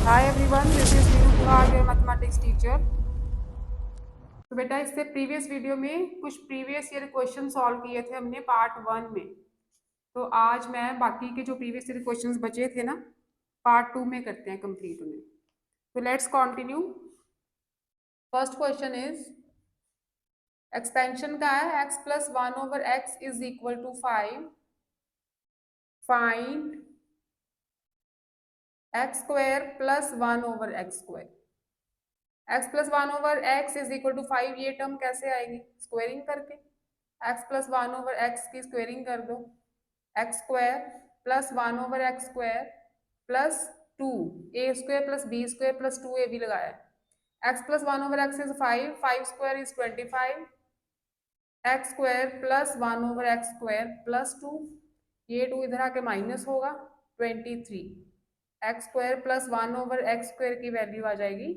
Hi everyone, this is Neeru Tiwari, your mathematics teacher. तो बेटा, इससे प्रीवियस वीडियो में कुछ प्रीवियस ईयर क्वेश्चन सॉल्व किए थे हमने पार्ट 1 में। तो आज मैं बाकी के जो प्रीवियस ईयर क्वेश्चंस बचे थे ना, पार्ट 2 में करते हैं कंप्लीट उन्हें। तो let's continue. First question is, expansion का है x plus 1/x is equal to 5। Find x square plus 1/x square. x plus 1/x is equal to 5, ये टर्म कैसे आएगी? स्क्वायरिंग करके। x प्लस 1/x की स्क्वायरिंग कर दो, x square plus 1/x square plus 2 a square plus b square plus 2a भी लगाया है। x plus 1/x is 5, 5 square is 25, x square plus 1/x square plus 2, ये 2 इधर आके माइनस होगा 23। x square plus 1/x square की value आ जाएगी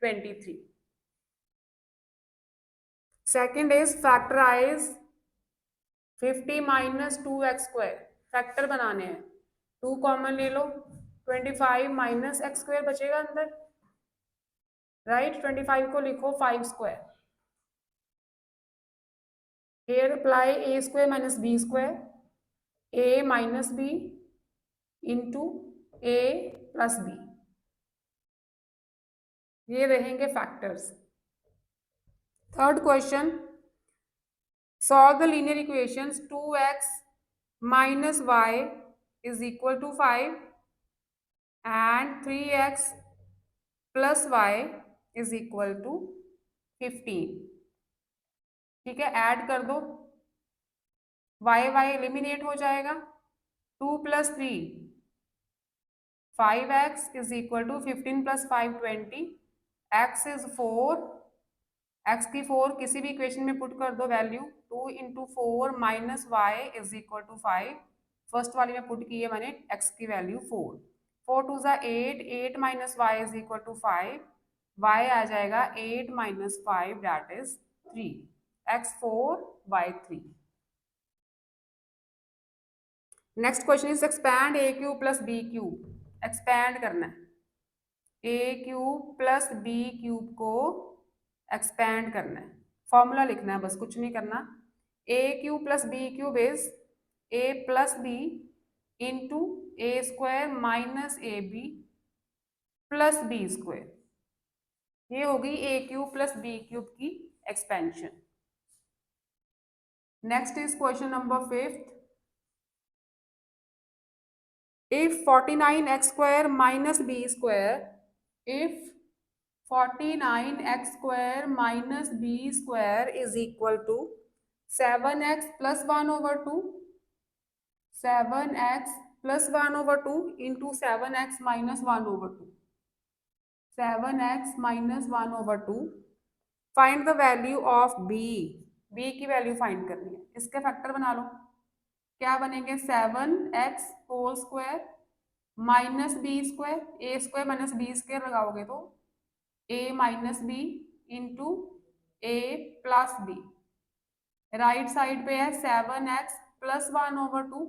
23। Second is factorise 50 minus 2x square. Factor बनाने हैं, 2 कॉमन ले लो, 25 माइनस एक्स स्क्वायर बचेगा अंदर, राइट। 25 को लिखो 5 square. Here apply A square minus B square, A minus B into A plus B, ये रहेंगे factors. Third question, solve the linear equations 2x minus y is equal to 5 and 3x plus y is equal to 15। ठीक है, add कर दो, Y Y eliminate हो जाएगा, 2 plus 3 5x is equal to 15 plus 5 20, x is 4, x की 4 किसी भी equation में पुट कर दो value, 2 into 4 minus Y is equal to 5। First वाली में पुट की है मैंने x की वैल्यू 4, 4 टू ज़ा 8, 8 minus Y is equal to 5, y आ जाएगा 8 माइनस 5 that is 3, x 4 y 3। Next question is expand A cube plus B cube. Expand करना है, A cube plus B cube को एक्सपैंड करना है। फॉर्मूला लिखना है बस, कुछ नहीं करना। A cube plus B cube is A plus B into A square minus A B plus B square, ये होगी ए क्यूब प्लस बी क्यूब की expansion. Next is question number 5th, if 49x square minus b square, if 49x square minus b square is equal to 7x plus 1 over 2, 7x plus 1 over 2 into 7x minus 1 over 2, 7x minus 1 over 2, find the value of b, b की value find करनी है। इसके factor बना लो, क्या बनेंगे? 7x whole square minus B square, A square minus B square लगाओगे तो A minus B into A plus B, right side पे है 7x plus 1 over 2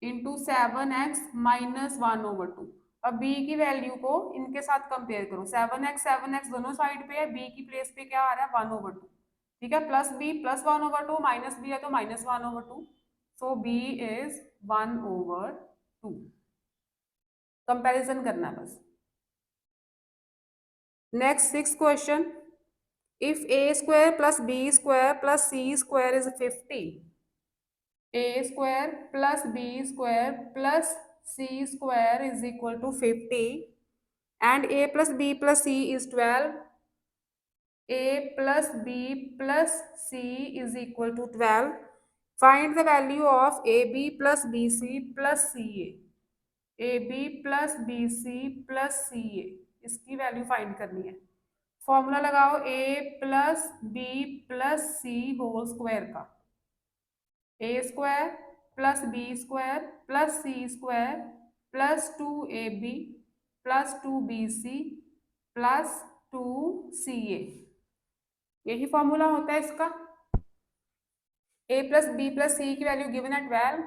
into 7x minus 1 over 2। अब b की वैल्यू को इनके साथ कंपेयर करो, 7x दोनों साइड पे है, b की प्लेस पे क्या आ रहा है? 1 over 2। ठीक है, plus b plus 1 over 2, minus b है तो minus 1 over 2, so b is 1 over 2। Comparison करना है बस। Next 6th question, if a square plus B square plus C square is 50, a square plus B square plus C square is equal to 50 and a plus B plus c is 12, a plus B plus c is equal to 12, find the value of A B plus B C plus C A B plus B C plus C A, इसकी value find करनी है। Formula लगाओ, A plus B plus C whole square का, A square plus B square plus C square plus 2ab plus 2bc plus 2ca, यही formula होता है इसका। a plus B plus C की वैल्यू गिवन है 12,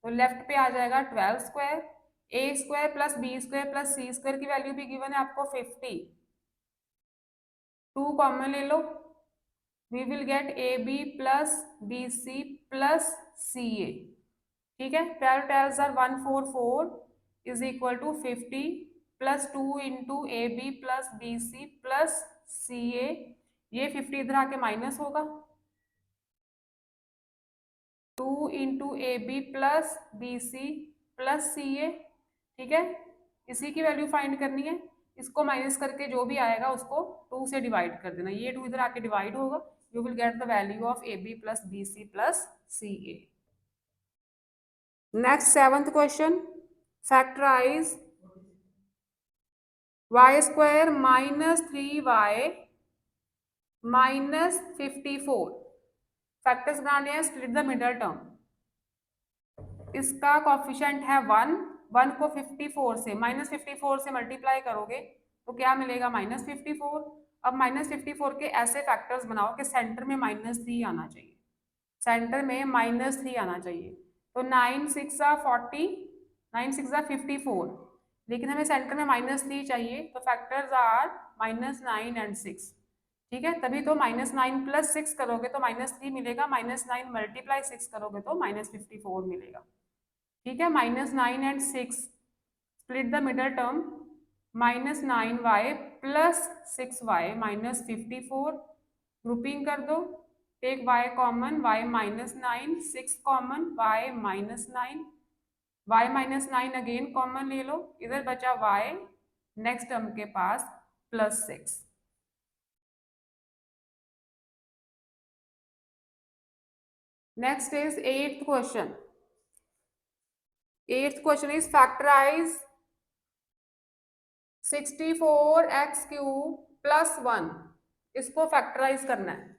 तो लेफ्ट पे आ जाएगा 12 square A square plus B square plus C square की वैल्यू भी गिवन है आपको 50, 2 कॉमन ले लो, we will get A B plus B C plus C A. ठीक है, 12 12 are 144 is equal to 50 plus 2 into A B plus B C plus C A, ये 50 इधर आके माइनस होगा, 2 into A B plus B C plus C A. ठीक है, इसी की वैल्यू फाइंड करनी है, इसको माइनस करके जो भी आएगा उसको 2 से डिवाइड कर देना, ये 2 इधर आके डिवाइड होगा, you will get the value of A B plus B C plus C a. Next 7th question, factorise y square minus 3y minus 54, factors बनाने हैं, स्प्लिट द मिडल टर्म, इसका कॉफिशिएंट है 1, 1 को 54 से माइनस 54 से multiply करोगे तो क्या मिलेगा -54। अब -54 के ऐसे फैक्टर्स बनाओ कि सेंटर में -3 आना चाहिए, सेंटर में -3 आना चाहिए, तो 9 6 40, 9 6 54, लेकिन हमें सेंटर में -3 चाहिए, तो फैक्टर्स आर -9 एंड 6। ठीक है, तभी तो -9 प्लस 6 करोगे तो -3 मिलेगा, -9 मल्टीप्लाई 6 करोगे तो -54 मिलेगा। ठीक है, -9 and 6, split the middle term, -9y plus 6y minus 54, grouping कर दो, take y common, y -9, 6 common, y -9, y -9 again common ले लो, इधर बचा y, नेक्स्ट टर्म के पास +6। Next is 8th question, 8th question is factorise 64x cube plus 1, इसको factorise करना है,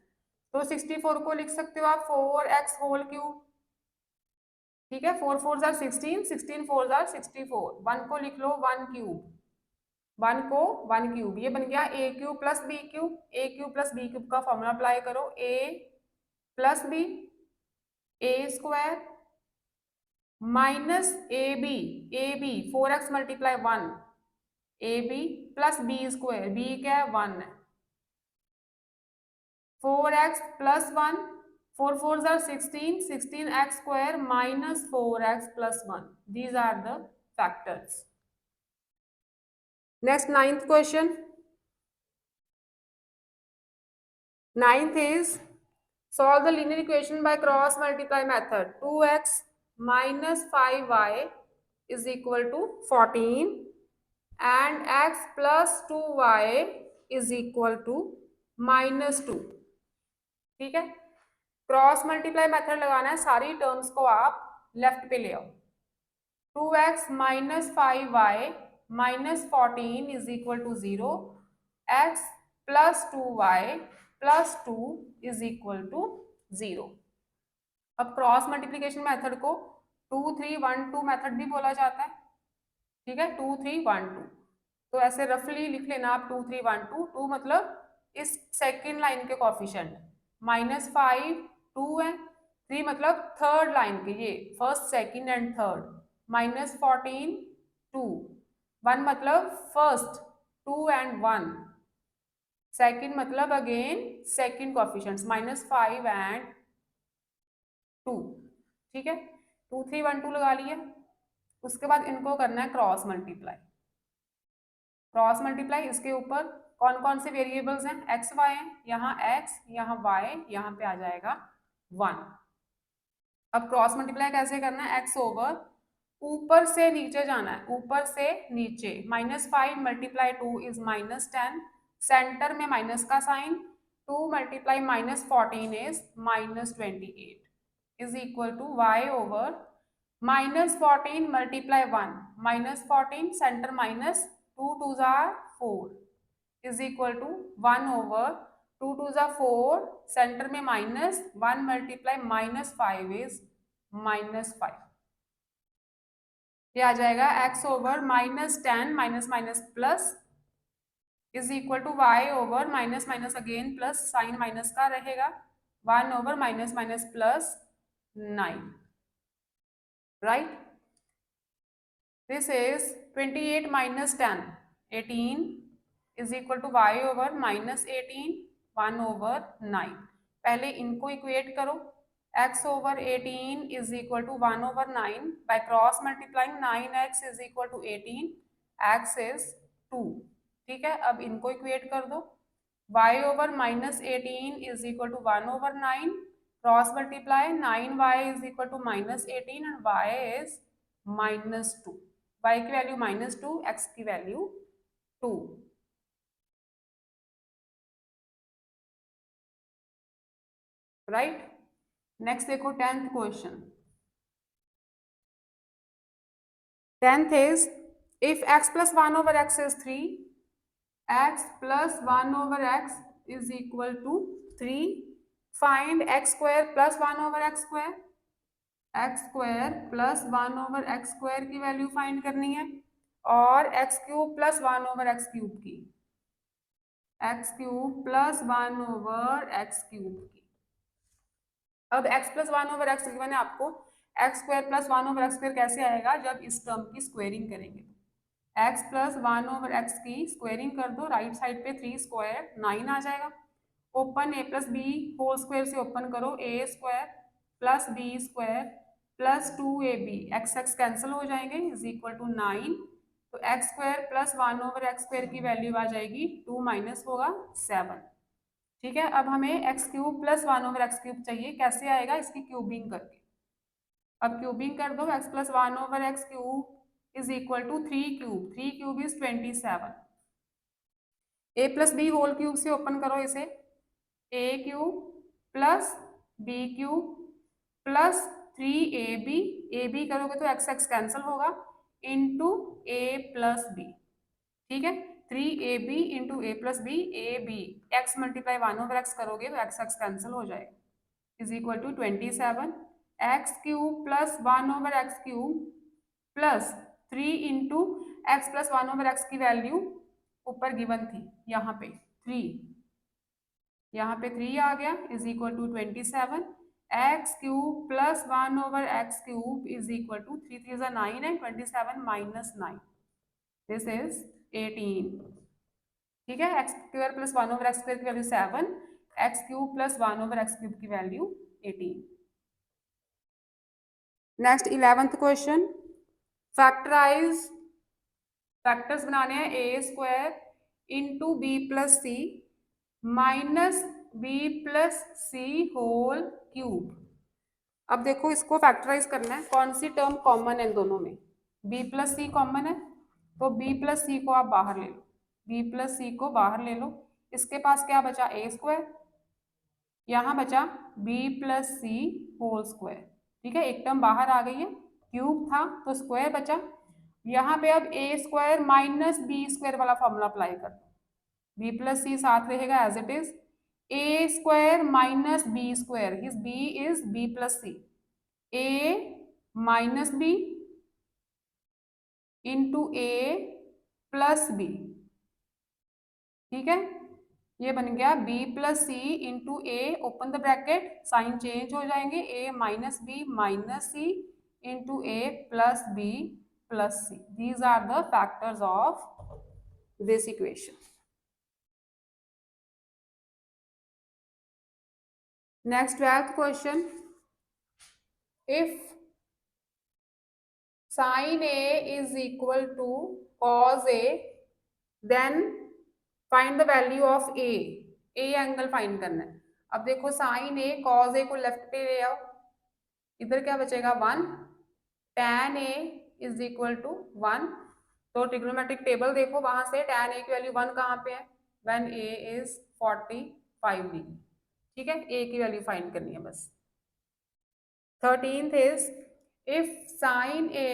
तो 64 को लिख सकते हो आप 4x होल क्यूब। ठीक है, 4 4 जार 16, 16 4 जार 64, 1 को लिख लो 1 क्यूब, 1 को 1 क्यूब, ये बन गया a cube plus b cube, a cube plus b cube का फॉर्मूला अप्लाई करो, a plus b, a square minus A b 4x multiply 1, a B plus B square, b क्या है 1 है, 4x प्लस 1, 4 4 जार 16, 16x square minus 4x plus 1, these are the factors. Next 9th question, 9th is solve the linear equation by cross multiply method, 2x minus 5y is equal to 14 and x plus 2y is equal to -2। ठीक है, cross multiply method लगाना है, सारी terms को आप left पे ले आओ, 2x minus 5y minus 14 is equal to 0, x plus 2y plus 2 is equal to 0। अब क्रॉस मल्टीप्लीकेशन मेथड को 2 3 1 2 मेथड भी बोला जाता है। ठीक है, 2 3 1 2, तो ऐसे रफली लिख लेना आप 2 3 1 2, 2 मतलब इस सेकेंड लाइन के कॉफिशिएंट, -5 2 है, 3 मतलब थर्ड लाइन के, ये फर्स्ट सेकेंड एंड थर्ड, -14 2, 1 मतलब फर्स्ट 2 एंड 1, सेकेंड मतलब अगेन सेकेंड कॉफिशिएंट्स -5 एंड 2। ठीक है, 2 3 1 2 लगा लिया, उसके बाद इनको करना है क्रॉस मल्टीप्लाई, क्रॉस मल्टीप्लाई, इसके ऊपर कौन कौन से वेरिएबल्स हैं, एक्स वाई हैं, यहाँ एक्स यहाँ वाई, यहाँ पे आ जाएगा 1। अब क्रॉस मल्टीप्लाई कैसे करना है, एक्स ओवर ऊपर से नीचे जाना है, ऊपर से नीचे, -5 मल्टीप्लाई 2 इज -10, सेंटर में माइनस का sign, 2 multiply -14 is -28 is equal to y over -14 multiply 1, -14 centre minus, 2 2 जार 4 इज इक्वल टू 1 ओवर 2 2 जार 4, सेंटर में माइनस, 1 मल्टीप्लाई -5 इज -5, ये आ जाएगा x over -10 minus minus plus is equal to y over minus minus again plus, sign minus का रहेगा, 1 over minus minus plus 9, right. This is 28 minus 10, 18 is equal to y over minus 18, 1 over 9। पहले इनको equate करो, x over 18 is equal to 1 over 9, by cross multiplying 9x is equal to 18, x is 2। ठीक है, अब इनको equate कर दो, y over minus 18 is equal to 1 over 9, cross multiply 9y is equal to minus 18 and y is minus 2। y की value minus 2, x की value 2। Right, next देखो 10th question. 10th is if x plus 1 over x is 3, x plus 1 over x is equal to 3, find x square plus 1 over x square। x square plus 1 over x square की value find करनी है, और x cube plus 1 over x cube की, x cube plus 1 over x cube की। अब x plus 1 over x given है आपको, x square plus 1 over x square कैसे आएगा, जब इस टर्म की स्क्वेयरिंग करेंगे। x प्लस 1 ओवर x की स्क्वेयरिंग कर दो, राइट साइड पे 3 स्क्वायर 9 आ जाएगा। Open a plus b whole square से ओपन करो, a square plus B square plus 2ab, x cancel हो जाएंगे, इज इक्वल टू 9। तो x square plus 1 over x square की वैल्यू आ जाएगी 2 माइनस होगा 7। ठीक है, अब हमें x cube plus 1 over x cube चाहिए, कैसे आएगा, इसकी क्यूबिंग करके। अब क्यूबिंग कर दो, x plus 1 over x cube is equal to 3 cube, 3 cube is 27। a plus b whole cube से ओपन करो इसे, a cube plus b cube plus 3ab, ab करोगे तो x कैंसिल होगा, इंटू a प्लस बी। ठीक है, 3ab into a plus b, a b, x multiply 1 over x करोगे तो x कैंसिल हो जाएगा, is equal to 27। X cube plus 1 over X cube plus 3 into X plus 1 over X की वैल्यू ऊपर given थी, यहाँ पे 3, यहाँ पे 3 आ गया, is equal to 27। X cube plus 1 over X cube is equal to 3 3 is 9 and 27 minus 9, this is 18। ठीक है, X square plus 1 over X square की value 7, X cube plus 1 over X cube की value 18। Next 11th question, factorise, factors बनाने हैं a square into b plus c minus b plus C whole cube. अब देखो इसको factorise करना है, कौन सी टर्म कॉमन है दोनों में, b प्लस सी कॉमन है, तो b प्लस सी को आप बाहर ले लो, b प्लस सी को बाहर ले लो, इसके पास क्या बचा, ए स्क्वायर, यहाँ बचा b प्लस सी होल स्क्वायर। ठीक है, एक टर्म बाहर आ गई है, क्यूब था तो स्क्वायर बचा, यहाँ पे अब a square minus B square वाला फॉर्मूला अप्लाई कर दो, बी प्लस सी साथ रहेगा as it is, a square minus B square, his b is b plus C, a minus B into A plus b. ठीक है, ये बन गया b plus c into a, open the bracket, sign change हो जाएंगे, a minus b minus c into A plus B plus c. These are the factors of this equation. Next 12th question, if sine a is equal to cos a, then find the value of a, a angle find करना है। अब देखो sine A cos A को left पे ले आओ, इधर क्या बचेगा 1, tan a is equal to 1, तो ट्रिग्नोमेट्रिक टेबल देखो, वहां से tan a की वैल्यू 1 कहाँ पे है, व्हेन a इज 45 डिग्री। ठीक है, a की वैल्यू फाइंड करनी है बस। 13th is if sine a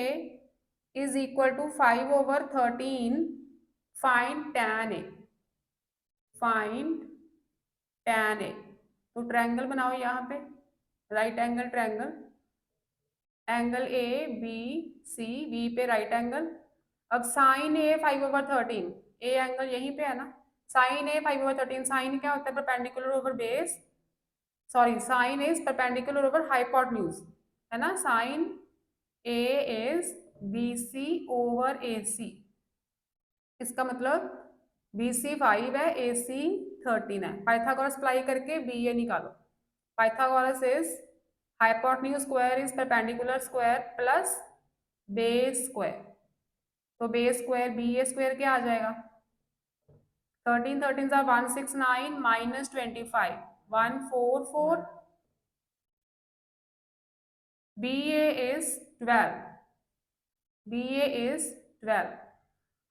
is equal to 5 over 13, find tan a, find tan a। तो ट्रायंगल बनाओ यहाँ पे, right angle triangle, angle A B C, B पे राइट एंगल। अब sine A 5 over 13, A angle यहीं पे है ना, साइन ए 5 ओवर 13, साइन क्या होता है, perpendicular over base, sorry sine is perpendicular over hypotenuse, है ना, sine A is BC over AC। इसका मतलब BC 5 है, AC 13 है। पाइथागोरस अप्लाई करके BA निकालो। Pythagoras is hypotenuse square is perpendicular square plus base square. तो बेस स्क्वायर BA स्क्वायर क्या आ जाएगा? 13 13 सा 169 माइनस 25 144। BA is 12. BA is 12.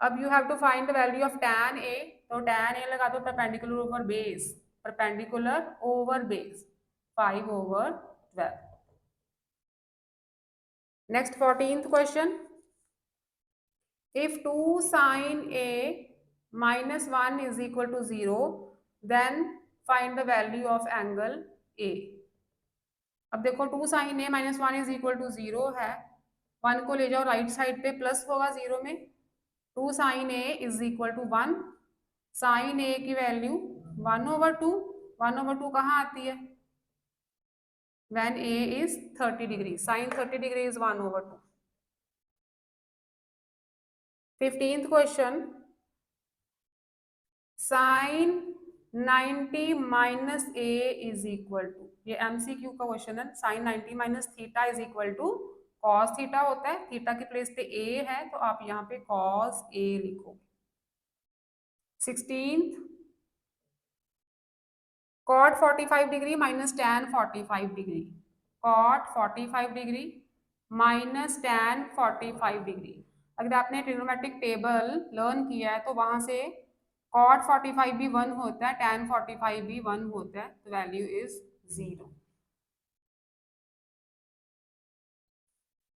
अब you have to find the value of tan A। तो tan A लगा दो perpendicular over base, perpendicular over base 5 over 12। Next 14th question. If 2 sin A minus 1 is equal to 0, then find the value of angle A। अब देखो 2 sin A minus 1 is equal to 0 है, 1 को ले जाओ right side पे, plus होगा 0 में। 2 sin A is equal to 1। sin A की वैल्यू 1/2। 1/2 कहाँ आती है? when A is 30 degree, sin 30 degree is 1/2। 15th क्वेश्चन, sin 90 minus A is equal to, ये MCQ का क्वेश्चन है। sin 90 minus theta is equal to cos theta होता है। थीटा की प्लेस पे A है तो आप यहाँ पे cos A लिखोगे। 16th, cot 45 degree minus tan 45 degree. cot 45 degree minus tan 45 degree. अगर आपने ट्रिग्नोमेट्रिक टेबल लर्न किया है तो वहां से cot 45 भी 1 होता है, tan 45 भी 1 होता है, तो value is 0।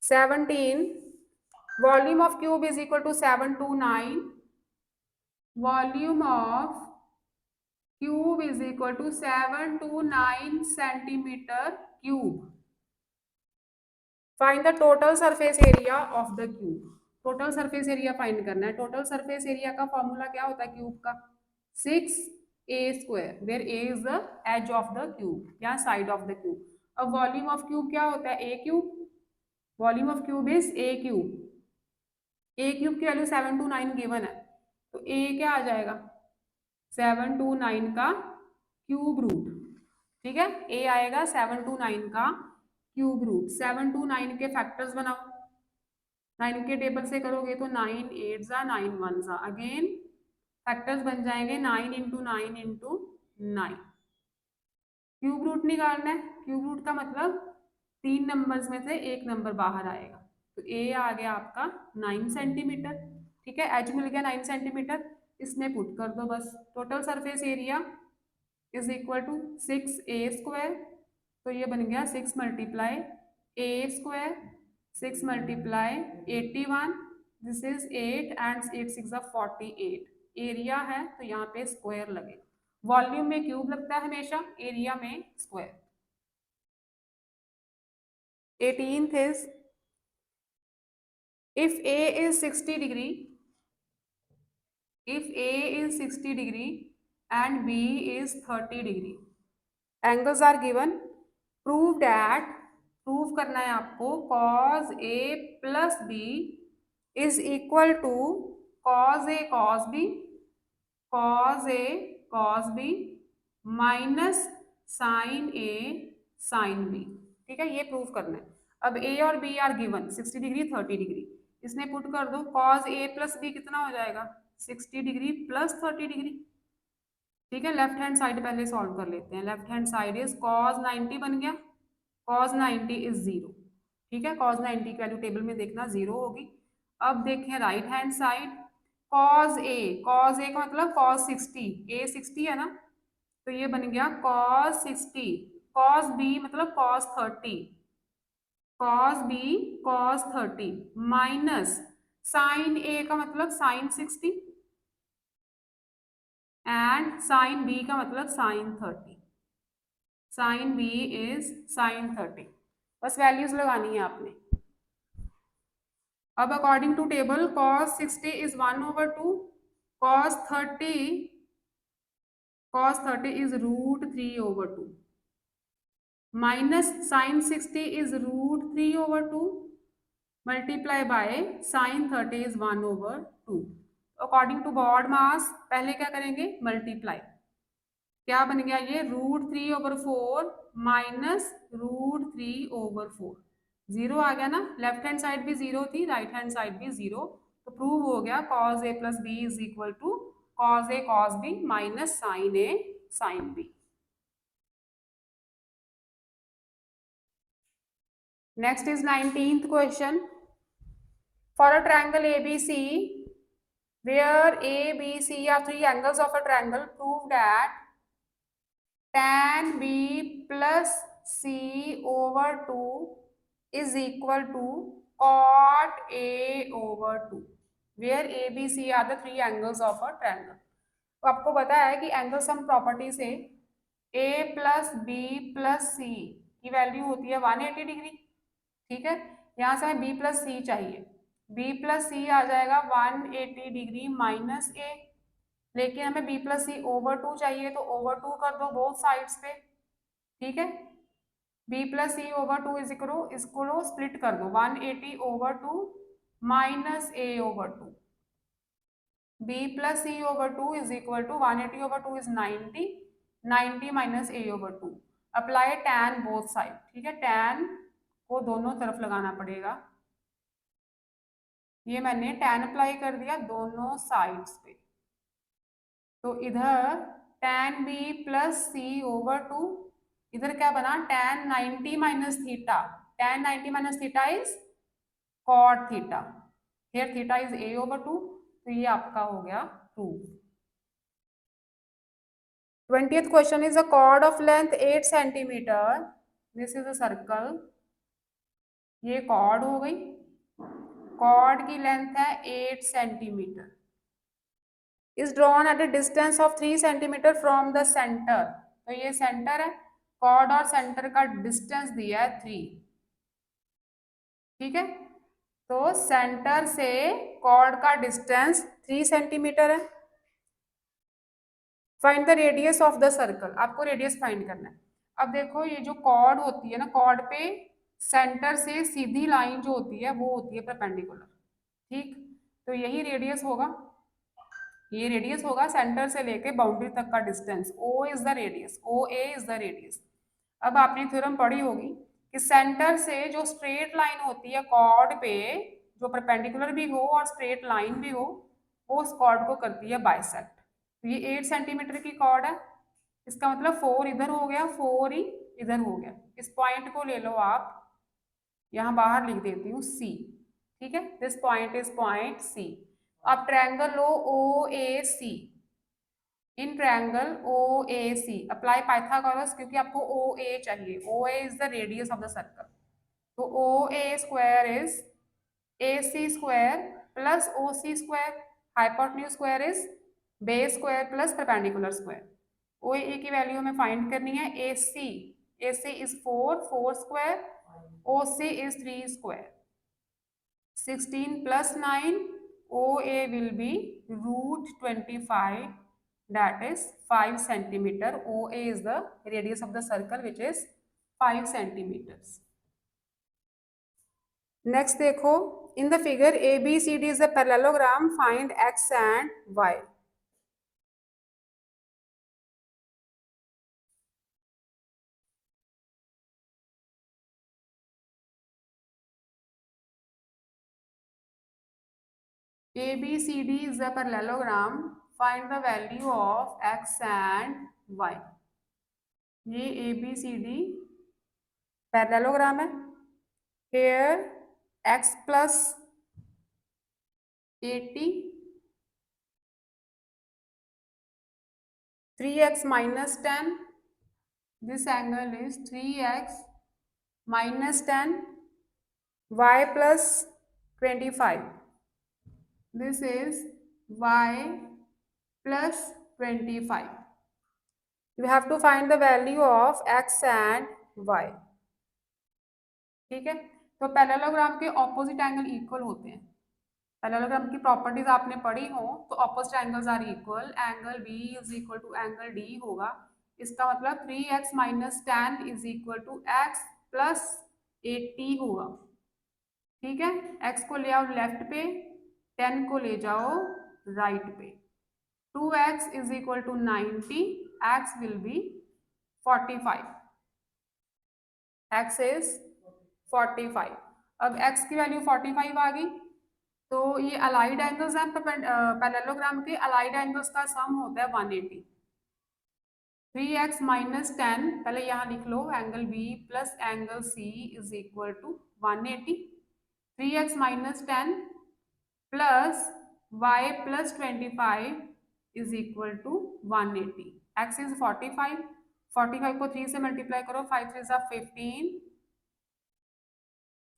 17, volume of cube is equal to 729। Volume of cube is equal to 729 centimetre cube. Find the total surface area of the cube. Total surface area find करना है। टोटल सरफेस एरिया का formula क्या होता है cube का? 6a², where a is the edge of the cube या side of the cube. अब volume of cube क्या होता है? a cube. Volume of cube is a cube. a cube की वैल्यू 729 गिवन है, तो a क्या आ जाएगा? 729 का क्यूब रूट। ठीक है, a आएगा 729 का क्यूब रूट। 729 के फैक्टर्स बनाओ। 9 के टेबल से करोगे तो 9 8 जा 9 1 जा, अगेन फैक्टर्स बन जाएंगे 9 इंटू 9 इंटू 9। क्यूब रूट निकालना है। क्यूब रूट का मतलब 3 नंबर्स में से एक नंबर बाहर आएगा, तो ए आ गया आपका 9 सेंटीमीटर। ठीक है, एच मिल गया 9 सेंटीमीटर, इसमें पुट कर दो बस। Total surface area is equal to 6a², तो ये बन गया 6 multiply a², 6 multiply 81, this is 8 and 8 6 48। Area है तो यहाँ पे स्क्वायर लगे। वॉल्यूम में क्यूब लगता है हमेशा, एरिया में square. 18th is, if A is 60 degree, if A is 60 degree and B is 30 degree, angles are given, prove that, prove करना है आपको, cos A plus B is equal to cos A cos B, cos A cos B minus sine A sine B। ठीक है, ये prove करना है। अब A और B are given 60 degree 30 degree, इसमें पुट कर दो। cos A प्लस B कितना हो जाएगा? 60 डिग्री प्लस 30 डिग्री। ठीक है, लेफ्ट हैंड साइड पहले सॉल्व कर लेते हैं। Left hand side is cos 90 बन गया, cos 90 इज 0। ठीक है, cos 90 की वैल्यू टेबल में देखना 0 होगी। अब देखें right hand side, cos A, cos A का मतलब cos 60, A 60 है ना, तो ये बन गया cos 60। cos B मतलब cos 30, cos B cos 30 minus sin A का मतलब sin 60 एंड sin B का मतलब sin 30। sin B is sin 30। बस वैल्यूज लगानी है आपने। अब according to table cos 60 is 1/2, cos 30 is √3/2 minus sin 60 is √3/2 multiply by sine 30 is 1/2। According to BODMAS पहले क्या करेंगे, मल्टीप्लाई। क्या बन गया ये, √3/4 माइनस √3/4। जीरो आ गया ना, लेफ्ट हैंड साइड भी जीरो थी, राइट हैंड साइड भी जीरो, तो प्रूव हो गया cos a + b is equal to cos a cos b minus sin a sin b। Next is 19th question. For a triangle ABC where A, B, C are three angles of a triangle, prove that tan B plus C over 2 is equal to cot A over 2, where A, B, C are the three angles of a triangle। तो आपको पता है कि angle sum property से A plus B plus C की value होती है 180 degree. ठीक है, यहाँ से हमें B प्लस C चाहिए, B प्लस C आ जाएगा 180 डिग्री माइनस A, लेकिन हमें B प्लस C ओवर 2 चाहिए, तो ओवर 2 कर दो बोथ साइड्स पे। ठीक है, B plus C over 2 is equal, इसको स्प्लिट कर दो, 180 over 2 minus A over 2। B plus C over 2 is equal to 180 over 2 is 90, 90 minus A over 2। Apply tan both side. ठीक है, tan को दोनों तरफ लगाना पड़ेगा। ये मैंने tan अप्लाई कर दिया दोनों साइड्स पे, तो इधर tan B plus C over 2, इधर क्या बना, tan 90 minus theta, tan 90 minus theta is cot theta, here theta is A over 2, तो ये आपका हो गया proof. 20th question is a chord of length 8 centimetre, this is a circle, ये chord हो गई, chord की लेंथ है 8 centimetre, is drawn at a distance of 3 centimetre from the centre. तो ये सेंटर है, chord और सेंटर का डिस्टेंस दिया है 3। ठीक है, तो सेंटर से chord का डिस्टेंस 3 सेंटीमीटर है। Find the radius of the circle, आपको रेडियस फाइंड करना है। अब देखो ये जो कॉर्ड होती है ना, कॉर्ड पे सेंटर से सीधी लाइन जो होती है वो होती है परपेंडिकुलर। ठीक, तो यही रेडियस होगा, ये रेडियस होगा सेंटर से लेके बाउंड्री तक का distance, O is the radius, O A is the radius. अब आपने थ्योरम पढ़ी होगी कि सेंटर से जो स्ट्रेट लाइन होती है कॉर्ड पे, जो परपेंडिकुलर भी हो और स्ट्रेट लाइन भी हो, वो उस कॉर्ड को करती है बाइसेक्ट। तो ये 8 सेंटीमीटर की कॉर्ड है, इसका मतलब 4 इधर हो गया, 4 ही इधर हो गया। इस पॉइंट को ले लो आप, यहाँ बाहर लिख देती हूँ C। ठीक है, this point is point C। आप triangle low OAC, in triangle OAC apply Pythagoras, क्योंकि आपको OA चाहिए, OA is the radius of the circle. तो OA square is AC square plus OC square, hypotenuse square is base square plus perpendicular square. OA की value हमें find करनी है, AC is 4 square, OC is 3 square, 16 plus 9, OA will be √25, that is 5 centimeter। OA is the radius of the circle which is 5 centimeters। Next देखो, in the figure ABCD is a parallelogram, find X and Y। ABCD is a parallelogram, find the value of X and Y। ये ABCD parallelogram है, here x plus 80, 3x minus 10, this angle is 3x minus 10, y plus 25, this is y plus 25। You have to find the value of x and y। ठीक है, तो parallelogram के opposite angle equal होते हैं। Parallelogram की properties आपने पढ़ी हो तो opposite angles are equal, angle B is equal to angle D होगा। इसका मतलब 3x minus 10 is equal to x plus 80 होगा। ठीक है, x को ले आओ लेफ्ट पे, 10 को ले जाओ राइट पे। 2x is equal to 90, x will be 45, x is 45। अब x की वैल्यू 45 आ गई, तो ये अलाइड एंगल्स हैं, पैरेललोग्राम के अलाइड एंगल्स का सम होता है 180। 3x माइनस 10, पहले यहाँ लिख लो, angle B plus angle C is equal to 180। 3x minus 10 plus y plus 25 is equal to 180। x is 45, 45 को 3 से मल्टीप्लाई करो, 5 3 जा 15,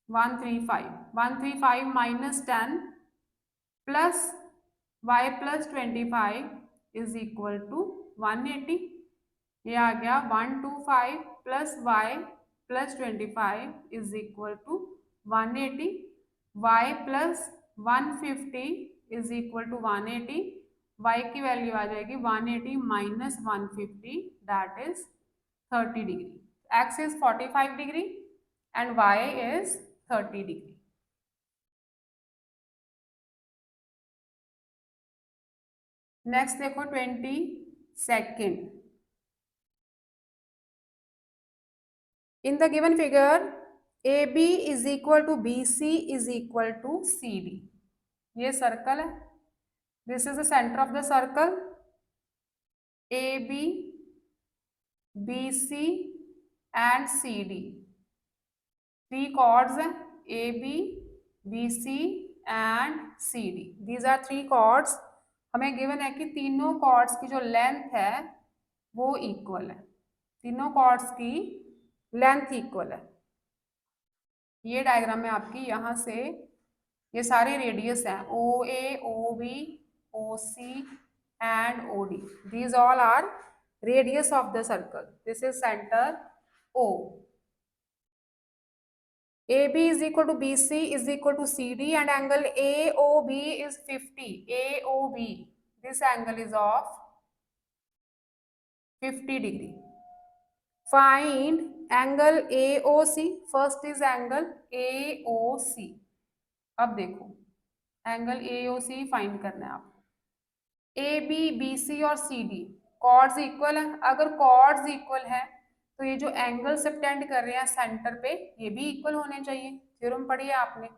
135, 135 minus 10 plus y plus 25 is equal to 180। ये आ गया 125 plus y plus 25 is equal to 180। y plus 150 is equal to 180। y की value आ जाएगी 180 minus 150, that is 30 degree. x is 45 degree and y is 30 degree. Next देखो 22nd। In the given figure, AB is equal to BC is equal to CD. ये circle है, this is the centre of the circle. AB, BC and CD, three chords हैं, AB, BC and CD। These are three chords. हमें given है कि तीनों chords की जो length है वो इक्वल है, तीनों कॉर्ड्स की लेंथ इक्वल है। ये डायग्राम में आपकी यहाँ से ये सारे रेडियस हैं, OA, OB, OC and OD। These all are radius of the circle. This is centre O। AB is equal to BC is equal to CD and angle AOB is 50. AOB, this angle is of 50 degree. Find angle AOC. First is angle AOC. अब देखो angle AOC find करना है आपको। AB, BC और CD chords equal है। अगर chords equal है तो ये जो एंगल सबटेंड कर रहे हैं सेंटर पे, ये भी इक्वल होने चाहिए। थ्योरम पढ़ी है आपने।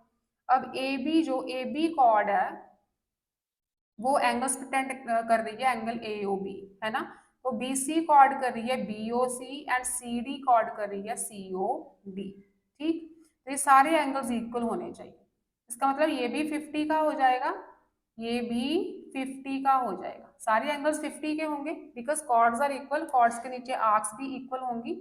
अब AB, जो AB कॉर्ड है वो एंगल सबटेंड कर रही है एंगल AOB, है ना। तो BC कॉर्ड कर रही है BOC एंड CD कॉर्ड कर रही है COD। ठीक, तो ये सारे एंगल्स इक्वल होने चाहिए। इसका मतलब ये भी 50 का हो जाएगा, ये भी 50 का हो जाएगा। सारे एंगल्स 50 के होंगे because chords are equal. Chords के नीचे आर्क्स भी इक्वल होंगी,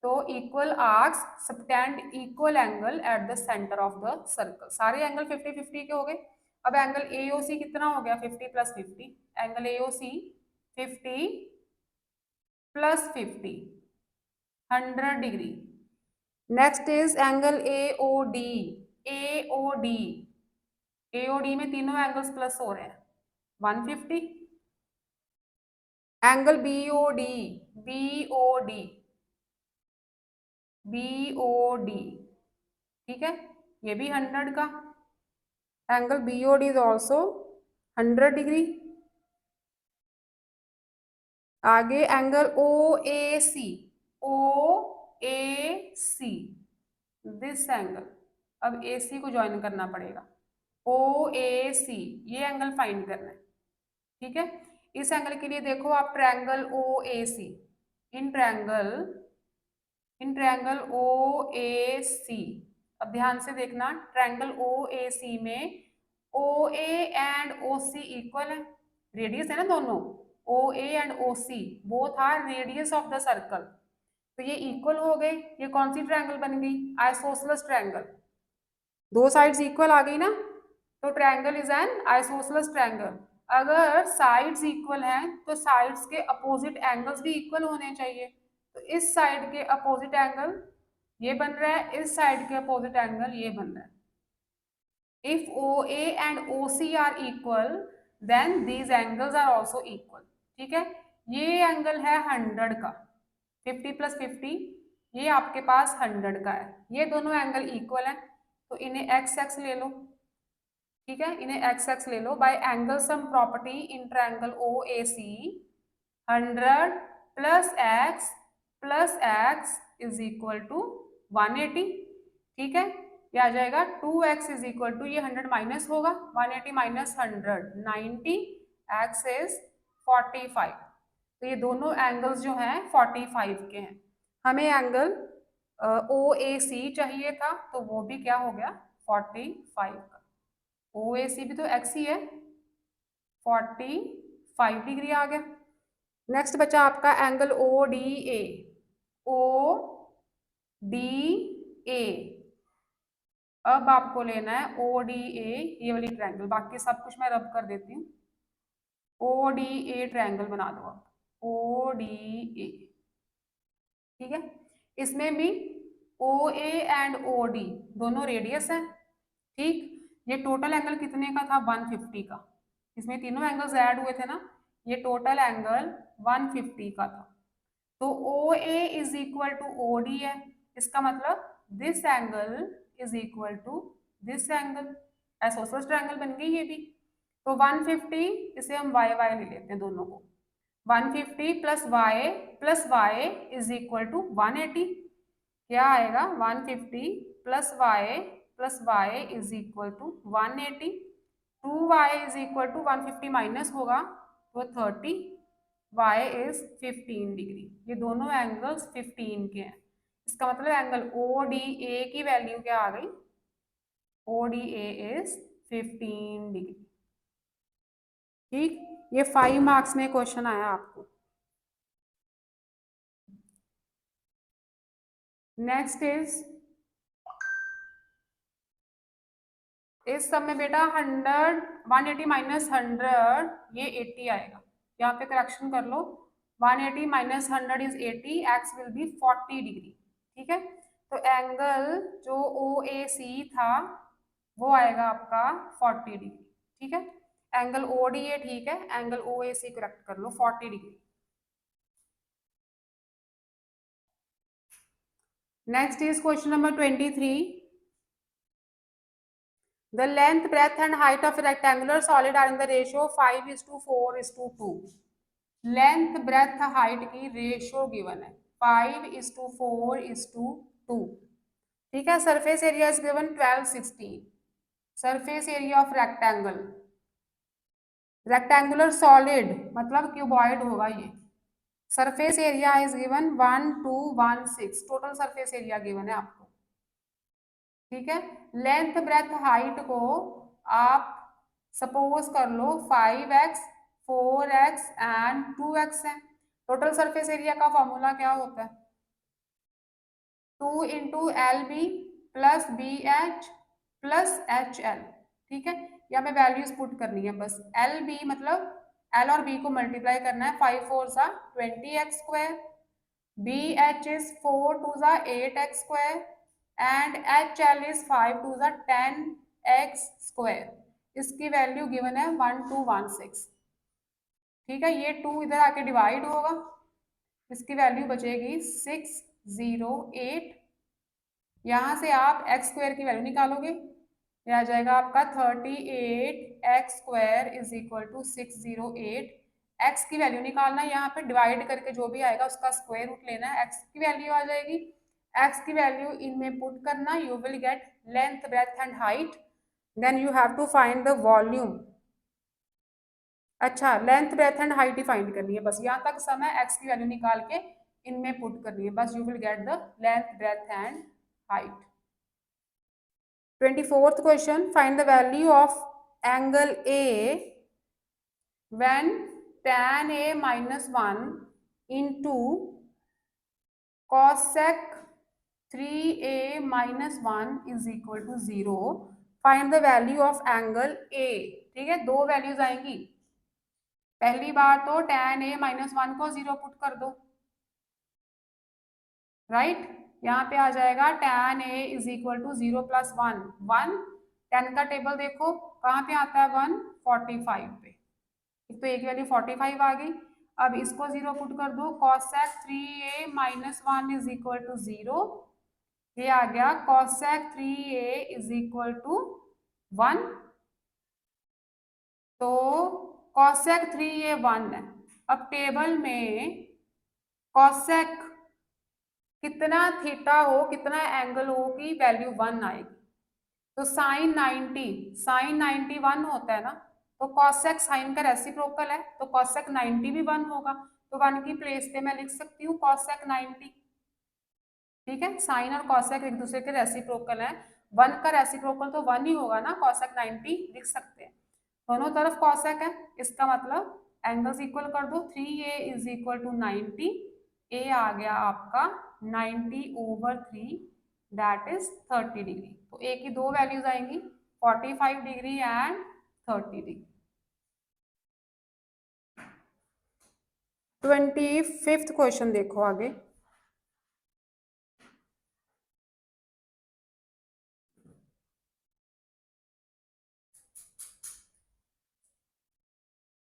तो equal arcs subtend equal angle at the centre of the circle. सारे एंगल 50-50 के हो गए। अब एंगल AOC कितना हो गया, 50 plus 50। Angle AOC 50 plus 50, 100 degree. Next is angle AOD। AOD, AOD में तीनों एंगल्स प्लस हो रहे हैं, 150। एंगल BOD, BOD, BOD, ठीक है, ये भी 100 का। Angle BOD is also 100 degree. आगे angle OAC, OAC, this angle. अब AC को ज्वाइन करना पड़ेगा। OAC, ये एंगल फाइंड करना है, ठीक है। इस एंगल के लिए देखो आप triangle OAC, in triangle OAC। अब ध्यान से देखना, ट्रायंगल OAC में OA एंड OC इक्वल है, रेडियस है ना दोनों। OA and OC both are radius of the circle, तो ये इक्वल हो गए। ये कौन सी ट्रायंगल बन गई, आइसोसेलेस ट्रायंगल। दो साइड्स इक्वल आ गई ना, तो triangle is an isosceles triangle. अगर साइड्स इक्वल हैं तो साइड्स के अपोजिट एंगल्स भी इक्वल होने चाहिए। तो इस साइड के अपोजिट एंगल ये बन रहा है, इस साइड के अपोजिट एंगल ये बन रहा है। If OA and OC are equal, then these angles are also equal। ठीक है, ये एंगल है 100 का, 50 प्लस 50, ये आपके पास 100 का है। ये दोनों एंगल इक्वल है, तो इन्हें एक्स एक्स ले लो, ठीक है, इन्हें एक्स एक्स ले लो। By angle sum property in triangle O A C 100 plus X is equal to 180, ठीक है। ये आ जाएगा 2x इज इक्वल टू, ये 100 माइनस होगा, 180 माइनस 100 90, x इज 45। तो ये दोनों एंगल्स जो हैं 45 के हैं। हमें एंगल ओ ए सी चाहिए था, तो वो भी क्या हो गया 45 का। ओ ए सी भी तो x ही है, 45 डिग्री आ गया। नेक्स्ट बचा आपका angle O D A. O D A, अब आपको लेना है ओ डी ए, ये वाली ट्रायंगल, बाकी सब कुछ मैं रब कर देती हूँ। ओ डी ए ट्रायंगल बना दो आप, ओ डी ए, ठीक है। इसमें भी ओ ए एंड ओ डी दोनों रेडियस है, ठीक। ये टोटल एंगल कितने का था 150 का, इसमें तीनों एंगल्स ऐड हुए थे ना, ये टोटल एंगल 150 का था। तो O A is equal to O D है, इसका मतलब this angle is equal to this angle, isosceles triangle बन गई ये भी। तो 150, इसे हम वाई वाई ले लेते हैं दोनों को, 150 plus y is equal to 180। क्या आएगा 150 plus y is equal to 180। 2y is equal to 150 minus होगा तो 30, y इज 15 डिग्री। ये दोनों एंगल्स 15 के हैं, इसका मतलब एंगल ओ डी ए की वैल्यू क्या आ गई, O D A is 15 degree, ठीक। ये 5 मार्क्स में क्वेश्चन आया आपको। नेक्स्ट इज, इस सब में बेटा 100 180 माइनस 100 ये 80 आएगा, यहाँ पे करेक्शन कर लो, 180 minus 100 is 80, x will be 40 degree, ठीक है। तो एंगल जो ओ ए सी था वो आएगा आपका 40 डिग्री, ठीक है। एंगल ओ डी ए ठीक है, angle O A C correct कर लो 40 degree. Next is question number 23। The length, breadth and height of a rectangular solid are in the ratio 5:4:2। Length breadth height की रेशियो गिवन है 5:4:2, ठीक है। Surface area is given 1216। Surface area of rectangle, rectangular solid मतलब cuboid होगा ये। Surface area is given 1216, total surface area given है आपको, ठीक है। लेंथ ब्रेथ हाइट को आप सपोज कर लो 5x 4x एंड 2x है। टोटल सरफेस एरिया का फॉर्मूला क्या होता है, 2 into L B plus B H plus H L, ठीक है। यहाँ पे वैल्यूज पुट करनी है बस, एल बी मतलब एल और बी को मल्टीप्लाई करना है, 5 4 सा 20x square, B H is 4 2 सा 8x square and H L is 5 2 सा 10x स्क्वायर। इसकी वैल्यू गिवन है 1216, ठीक है। ये 2 इधर आके डिवाइड होगा, इसकी वैल्यू बचेगी 608। यहाँ से आप एक्स स्क्वायर की वैल्यू निकालोगे, यह आ जाएगा आपका 38x square is equal to 608। X की वैल्यू निकालना है, यहाँ पे डिवाइड करके जो भी आएगा उसका स्क्वायर रूट लेना है, एक्स की वैल्यू आ जाएगी। एक्स की वैल्यू इनमें पुट करना, you will get length breadth and height, then you have to find the volume. अच्छा, लेंथ ब्रेथ एंड हाइट ही फाइंड करनी है बस, यहाँ तक सम है, एक्स की वैल्यू निकाल के इनमें पुट करनी है बस, you will get the length breadth and height। 24th question, find the value of angle A when tan A minus 1 into cosec 3A minus 1 is equal to 0। find the value of angle A, ठीक है। दो values आएंगी, पहली बार तो tan A minus 1 को 0 put कर दो, right. यहाँ पे आ जाएगा tan A is equal to 0 plus 1 1, tan का टेबल देखो कहाँ पे आता है 1 45 पे, एक तो एक वैल्यू 45 आ गई। अब इसको 0 पुट कर दो, cosec 3A minus 1 is equal to 0, ये आ गया cosec 3a is equal to 1। तो कॉसेक 3a 1 है। अब टेबल में कॉसेक कितना थीटा हो, कितना एंगल हो की वैल्यू 1 आएगी। तो साइन 90 1 होता है ना, तो कॉसेक साइन का रेसिप्रोकल है, तो कॉसेक 90 भी 1 होगा। तो 1 की प्लेस पे मैं लिख सकती हूँ कॉसेक 90। ठीक है, साइन और कॉसेक एक दूसरे के रेसिप्रोकल है। 1 का रेसिप्रोकल तो 1 ही होगा ना, कॉसेक 90 लिख सकते हैं। दोनों तरफ कॉसेक है, इसका मतलब एंगल्स इक्वल कर दो। 3a is equal to 90। A आ गया आपका 90/3, दैट इज 30 डिग्री। तो ए की दो वैल्यूज आएंगी, 45 degree and 30 degree. 25th question देखो आगे।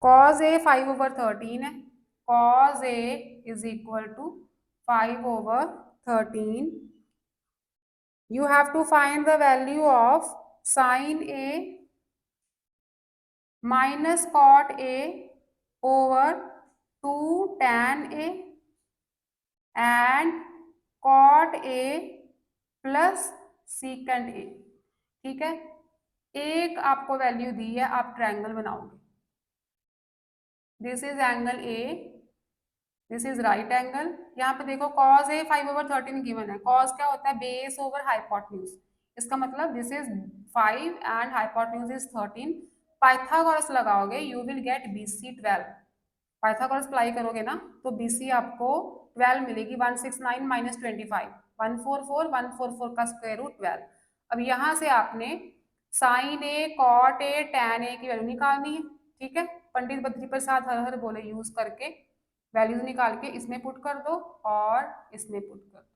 cos a 5/13 है। cos a is equal to 5/13। You have to find the value of sin a minus cot a over 2 tan a and cot a plus secant a। ठीक है, एक आपको value दी है, आप triangle बनाओगे। This is angle A, this is right angle. यहाँ पे देखो cos a 5/13 गिवन है। cos क्या होता है, बेस ओवर हाइपोटेन्यूज। इसका मतलब this is 5 and hypotenuse is 13। Pythagoras लगाओगे you will get BC 12। Pythagoras apply करोगे ना तो BC आपको 12 मिलेगी। 169 माइनस 25 144, 144 का स्क्वायर रूट 12। अब यहाँ से आपने sine A, cos A, tan A की वैल्यू निकालनी है। ठीक है, पंडित बद्री प्रसाद हर हर बोले यूज करके वैल्यूज निकाल के इसमें पुट कर दो और इसमें पुट कर दो।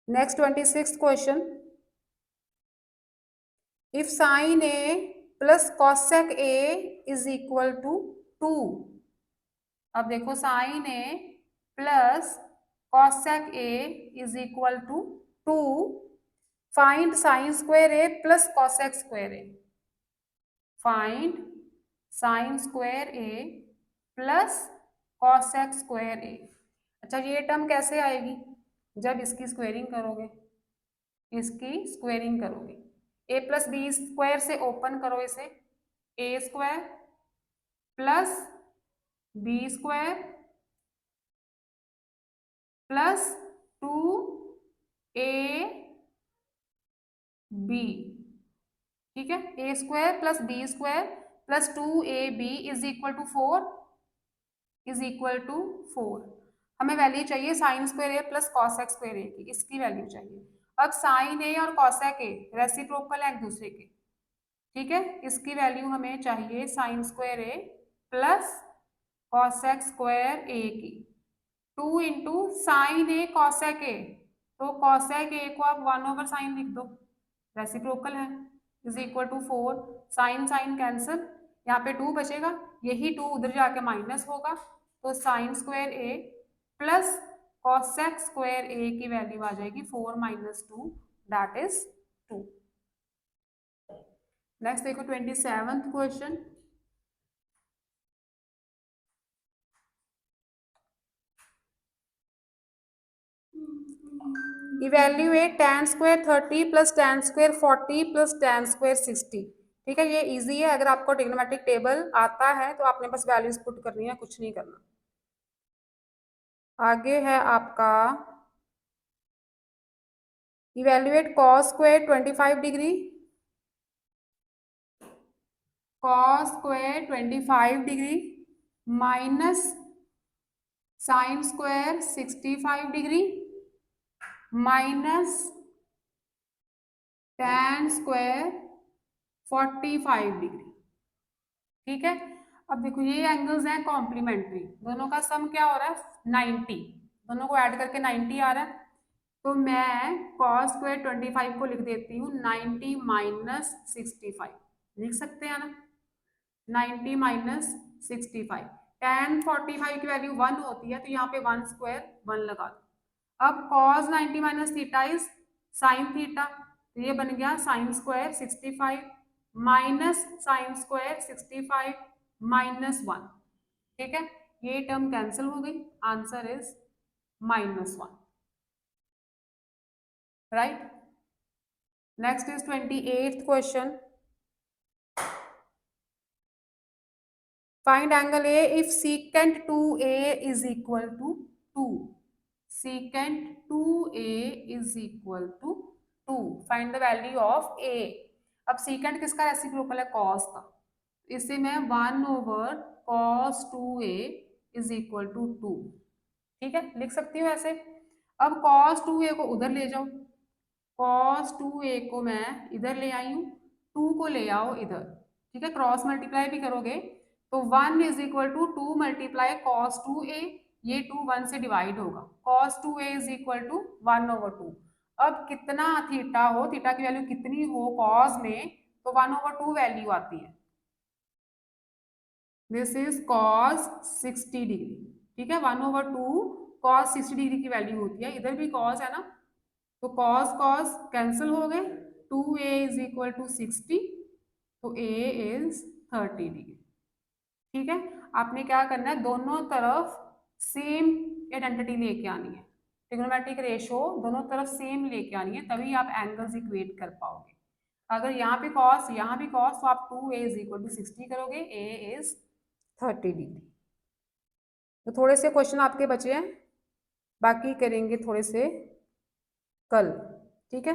Next 26th question. If sine A plus cosec A is equal to 2। अब देखो sine A plus cosec A is equal to 2। Find sine square A plus cosec square A. Find sine square A plus cosec square A. अच्छा, ये term कैसे आएगी, जब इसकी squaring करोगे। इसकी स्क्वायरिंग करोगे, ए प्लस बी स्क्वायर से ओपन करो इसे, A square plus B square plus 2ab। ठीक है, A square plus B square plus 2ab is equal to 4, is equal to 4। हमें वैल्यू चाहिए sine square A plus cosec square A की, इसकी value चाहिए। अब साइन ए और कॉसेक ए reciprocal है एक दूसरे के। ठीक है, इसकी वैल्यू हमें चाहिए sine square A plus cosec square A की। 2 इंटू साइन ए कॉसेक ए, तो कॉसेक ए को आप 1/sin लिख दो, रेसिप्रोकल है, is equal to 4। Sine sine cancel, यहाँ पे 2 बचेगा, यही 2 उधर जाके माइनस होगा। तो sign square A plus cosec square A की वैल्यू आ जाएगी 4 - 2, दैट इज 2। नेक्स्ट देखो 27th question. Evaluate tan square 30 plus tan square 40 plus tan square 60। ठीक है, ये इजी है, अगर आपको ट्रिग्नोमेट्रिक टेबल आता है तो आपने बस वैल्यूज पुट करनी है, कुछ नहीं करना। आगे है आपका evaluate cos square 25 degree, cos square 25 degree minus sine square 65 degree minus tan square 45 degree. ठीक है, अब देखो ये एंगल्स हैं कॉम्प्लीमेंट्री, दोनों का सम क्या हो रहा है 90, दोनों को ऐड करके 90 आ रहा है। तो मैं cos स्क्वायर 25 को लिख देती हूँ 90 माइनस 65, लिख सकते हैं ना, 90 - 65। tan 45 की वैल्यू 1 होती है, तो यहाँ पे 1 स्क्वायर 1 लगा दो, अब cos 90 minus theta is sine theta, तो ये बन गया sine square 65 minus sine square 65 minus 1। ठीक है, ये टर्म कैंसिल हो गई, answer is -1, right. Next is 28th question. Find angle A if secant 2A is equal to 2. Secant 2A is equal to 2. Find the value of A. अब secant किसका reciprocal है? cos का। इसे मैं 1/cos 2A is equal to 2, ठीक है, लिख सकती हूँ ऐसे। अब cos 2A को उधर ले जाओ, cos 2A को मैं इधर ले आई हूँ, 2 को ले आओ इधर, ठीक है, क्रॉस मल्टीप्लाई भी करोगे तो 1 is equal to 2 multiply cos 2A, ये 2 1 से डिवाइड होगा, cos 2A is equal to 1/2। अब कितना थीटा हो, थीटा की वैल्यू कितनी हो cos में, तो 1/2 वैल्यू आती है। दिस इज cos 60 डिग्री, ठीक है, 1/2 cos 60 डिग्री की वैल्यू होती है, इधर भी cos है ना, तो cos cos कैंसिल हो गए, 2A इज इक्वल टू 60, तो A इज 30 डिग्री। ठीक है, आपने क्या करना है, दोनों तरफ सेम आइडेंटिटी लेके आनी है, ट्रिग्नोमेट्रिक रेशो दोनों तरफ सेम लेके आनी है, तभी आप एंगल्स इक्वेट कर पाओगे। अगर यहाँ पे cos यहाँ भी cos, तो आप 2A इज इक्वल टू 60 करोगे, A इज 30 डिग्री। तो थोड़े से क्वेश्चन आपके बचे हैं, बाकी करेंगे थोड़े से कल, ठीक है।